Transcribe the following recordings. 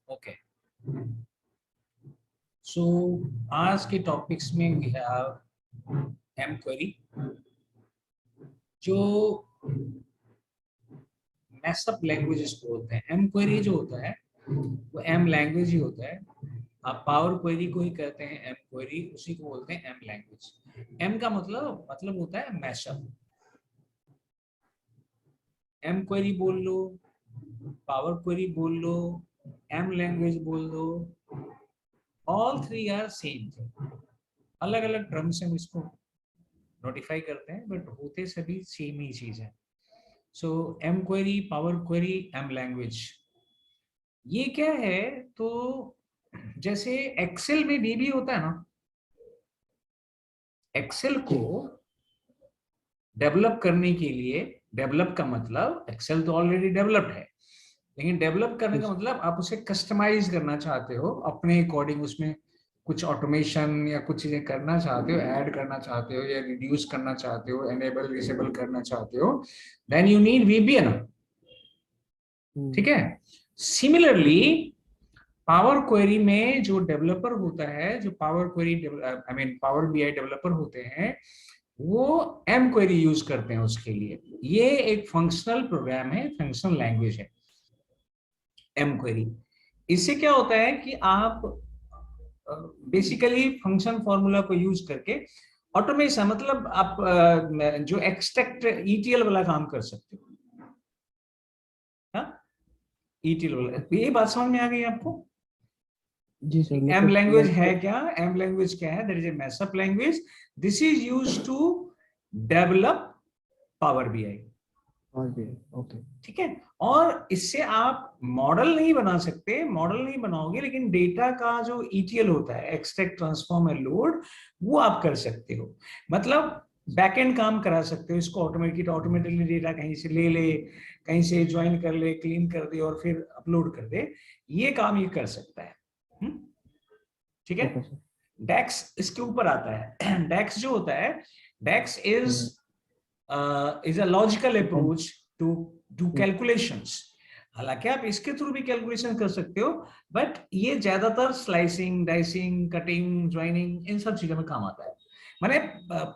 Okay, सो आज के topics में वी हैव एम क्वेरी, जो मैसअप लैंग्वेजेस को बोलते हैं। एम क्वेरी जो होता है वो एम लैंग्वेज ही होता है। आप पावर क्वेरी को ही कहते हैं एम क्वेरी, उसी को बोलते हैं एम लैंग्वेज। एम का मतलब होता है मैशअप। एम क्वेरी बोल लो, पावर क्वेरी बोल लो, एम लैंग्वेज बोल लो, all three are same thing. अलग अलग टर्म से हम इसको नोटिफाई करते हैं, बट होते सभी सेम ही चीज है। So M query, power query, M language, ये क्या है? तो जैसे एक्सेल में भी होता है ना, एक्सेल को डेवलप करने के लिए, डेवलप का मतलब एक्सेल तो ऑलरेडी डेवलप्ड है, लेकिन डेवलप करने का मतलब आप उसे कस्टमाइज करना चाहते हो अपने अकॉर्डिंग, उसमें कुछ ऑटोमेशन या कुछ चीजें करना चाहते हो, ऐड करना चाहते हो या रिड्यूस करना चाहते हो, एनेबल डिसेबल करना चाहते हो, देन यू नीड वीपीएन। ठीक है। सिमिलरली पावर क्वेरी में जो डेवलपर होता है, जो power query I mean power BI developer होते हैं, वो एम क्वेरी यूज करते हैं उसके लिए। ये एक फंक्शनल प्रोग्राम है, फंक्शनल लैंग्वेज है एम क्वेरी। इससे क्या होता है कि आप बेसिकली फंक्शन फॉर्मूला को यूज करके ऑटोमेशन, मतलब आप जो एक्सट्रैक्ट ईटीएल वाला काम कर सकते हो। ईटीएल वाला, ये बात समझ में आ गई आपको? जी सर। एम मतलब लैंग्वेज है क्या? एम लैंग्वेज क्या है? That is a mashup language. This is used to develop Power BI. Okay. ठीक है। और इससे आप मॉडल नहीं बना सकते, मॉडल नहीं बनाओगे, लेकिन डेटा का जो ईटीएल होता है, एक्सट्रैक्ट ट्रांसफॉर्म एंड लोड, वो आप कर सकते हो। मतलब बैकएंड काम करा सकते हो इसको, ऑटोमेटिकली डेटा कहीं से ले ले, कहीं से ज्वाइन कर ले, क्लीन कर दे और फिर अपलोड कर दे। ये काम ये कर सकता है। ठीक है। डेक्स इसके ऊपर आता है। डेक्स जो होता है, DEX is a logical approach to do calculations. हालांकि आप इसके थ्रू भी कैलकुलेशन कर सकते हो, बट ये ज्यादातर स्लाइसिंग, डाइसिंग, कटिंग, ज्वाइनिंग, इन सब चीजों में काम आता है। माने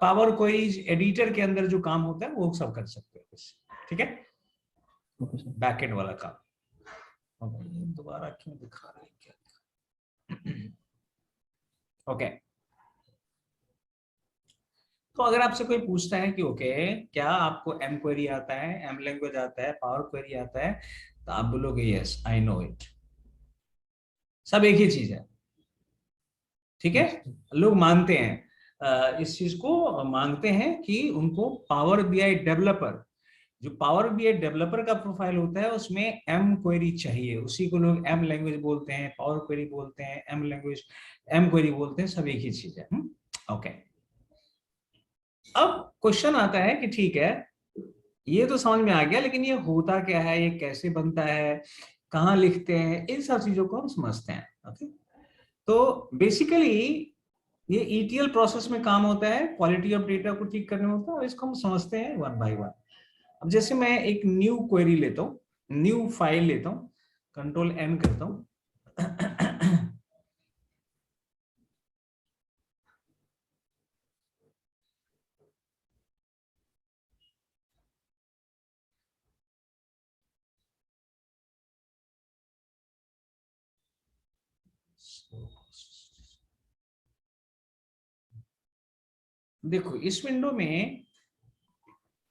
पावर कोई एडिटर के अंदर जो काम होता है वो सब कर सकते हो। ठीक है, बैकएंड वाला काम। दोबारा क्यों दिखा रहे हैं? क्या ओके। तो अगर आपसे कोई पूछता है कि ओके क्या आपको एम क्वेरी आता है, एम लैंग्वेज आता है, पावर क्वेरी आता है, तो आप बोलोगे यस आई नो इट। सब एक ही चीज है। ठीक है। लोग मानते हैं, इस चीज को मानते हैं कि उनको पावर बीआई डेवलपर, जो पावर बीआई डेवलपर का प्रोफाइल होता है उसमें एम क्वेरी चाहिए। उसी को लोग एम लैंग्वेज बोलते हैं, पावर क्वेरी बोलते हैं, एम लैंग्वेज, एम क्वेरी बोलते हैं, सब एक ही चीज है। ओके। अब क्वेश्चन आता है कि ठीक है, ये तो समझ में आ गया, लेकिन ये होता क्या है, ये कैसे बनता है, कहाँ लिखते हैं, इन सब चीजों को हम समझते हैं। ओके। तो बेसिकली ये ईटीएल प्रोसेस में काम होता है, क्वालिटी ऑफ डेटा को ठीक करने में होता है, और इसको हम समझते हैं वन बाय वन। अब जैसे मैं एक न्यू क्वेरी लेता हूँ, न्यू फाइल लेता हूँ, कंट्रोल एन करता हूँ। देखो इस विंडो में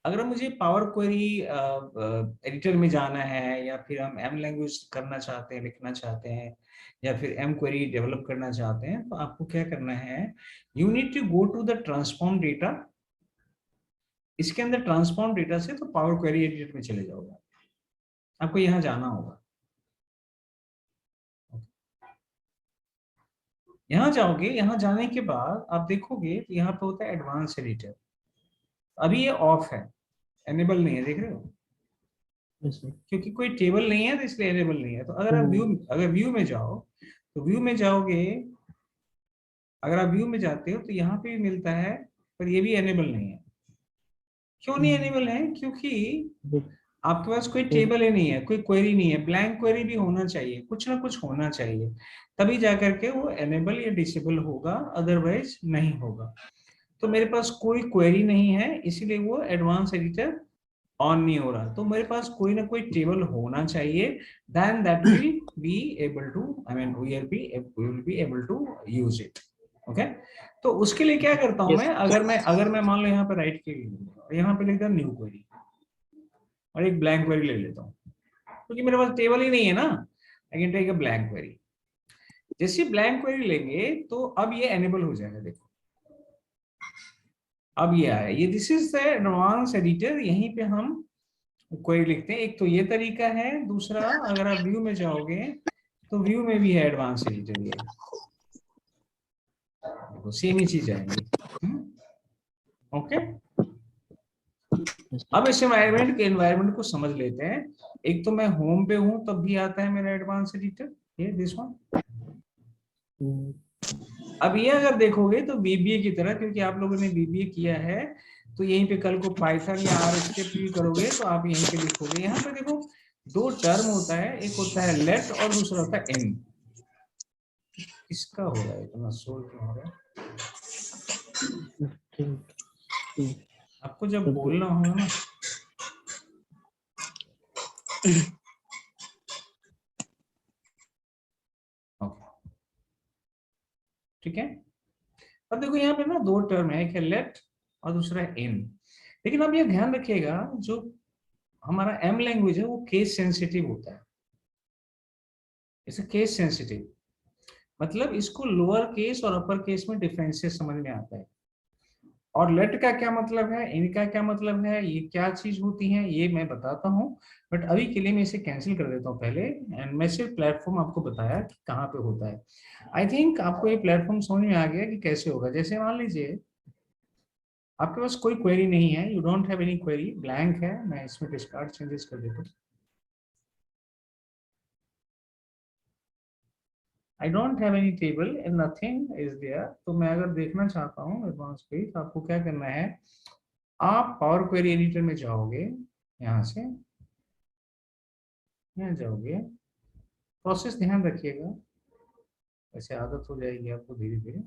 अगर मुझे पावर क्वेरी एडिटर में जाना है, या फिर हम एम लैंग्वेज करना चाहते हैं, लिखना चाहते हैं, या फिर एम क्वेरी डेवलप करना चाहते हैं, तो आपको क्या करना है, you need to go to the transform data. इसके अंदर ट्रांसफॉर्म डेटा से तो पावर क्वेरी एडिटर में चले जाओगे, आपको यहाँ जाना होगा। यहाँ जाओगे, यहाँ जाने के बाद आप देखोगे तो यहाँ पे होता है एडवांस एडिटर। अभी ये ऑफ है, एनेबल नहीं है, देख रहे हो? क्योंकि कोई टेबल नहीं है तो इसलिए एनेबल नहीं है। तो अगर व्यू में जाओ, तो व्यू में जाओगे, अगर आप व्यू में जाते हो तो यहाँ पे भी मिलता है, पर ये भी एनेबल नहीं है। क्यों नहीं एनेबल है? क्योंकि आपके पास कोई टेबल ही नहीं है, कोई क्वेरी नहीं है, ब्लैंक क्वेरी भी होना चाहिए, कुछ ना कुछ होना चाहिए, तभी जाकर के वो एनेबल या डिसेबल होगा, अदरवाइज नहीं होगा। तो मेरे पास कोई क्वेरी नहीं है, इसीलिए वो एडवांस एडिटर ऑन नहीं हो रहा। तो मेरे पास कोई ना कोई टेबल होना चाहिए, then that will be able to, I mean we will be able to use it. Okay, तो उसके लिए क्या करता हूं मैं, Yes. अगर मैं मान लो यहाँ पे राइट क्लिक, यहाँ पे लिखता हूँ न्यू क्वेरी और एक ब्लैंक क्वेरी ले लेता हूँ, क्योंकि मेरे पास टेबल ही नहीं है ना। I can take a blank query. जैसे ब्लैंक क्वेरी लेंगे तो अब ये एनेबल हो जाएगा। देखो अब ये आया, ये this is the advance editor. यहीं पे हम क्वेरी लिखते हैं। एक तो ये तरीका है, दूसरा अगर आप व्यू में जाओगे तो व्यू में भी है एडवांस एडिटर। ये देखो सेम ही चीज आएंगी। Okay, Yes. अब इस एनवायरनमेंट को समझ लेते हैं। एक तो मैं होम पे हूं तब भी आता है मेरा एडवांस एडिटर, ये दिस वन। Mm, अब ये अगर देखोगे तो बीबीए की तरह, क्योंकि आप लोगों ने बीबीए किया है, तो यहीं पे कल को पाइथन या आर स्क्रिप्ट भी करोगे तो आप यहीं पे लिखोगे। यहाँ पे देखो दो टर्म होता है, एक होता है लेट और दूसरा होता है इन। किसका हो रहा है इतना शोर क्यों हो रहा है? nothing. Mm, आपको जब okay. बोलना हो ना, ओके ठीक है। अब देखो यहाँ पे ना दो टर्म है, एक है लेट और दूसरा है इन। लेकिन अब ये ध्यान रखिएगा, जो हमारा एम लैंग्वेज है वो केस सेंसिटिव होता है। इसे केस सेंसिटिव मतलब इसको लोअर केस और अपर केस में डिफरेंशिएट समझ में आता है। और लेट का क्या मतलब है, इनका क्या मतलब है, ये क्या चीज होती है, ये मैं बताता हूँ। बट अभी के लिए मैं इसे कैंसिल कर देता हूँ पहले, एंड मैं सिर्फ प्लेटफॉर्म आपको बताया कि कहाँ पे होता है। आई थिंक आपको ये प्लेटफॉर्म समझ में आ गया कि कैसे होगा। जैसे मान लीजिए आपके पास कोई क्वेरी नहीं है, you don't have any query, blank है। मैं इसमें डिस्कार्ड चेंजेस कर देता हूँ। I don't have any table and nothing is there. तो मैं अगर देखना चाहता हूँ एडवांस पे, तो आपको क्या करना है, आप पावर क्वेरी एडिटर में जाओगे, यहाँ से यहाँ जाओगे, प्रोसेस ध्यान रखिएगा, वैसे आदत हो जाएगी आपको धीरे धीरे।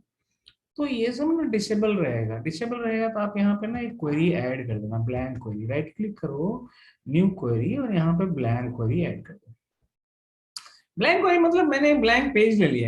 तो ये सब ना डिसेबल रहेगा, डिसेबल रहेगा तो आप यहाँ पे ना एक क्वेरी ऐड कर देना, ब्लैंक क्वेरी। राइट क्लिक करो, न्यू क्वेरी, और यहाँ पे ब्लैंक क्वेरी ऐड कर दो। ब्लैंक क्वेरी मतलब मैंने ब्लैंक पेज ले लिया।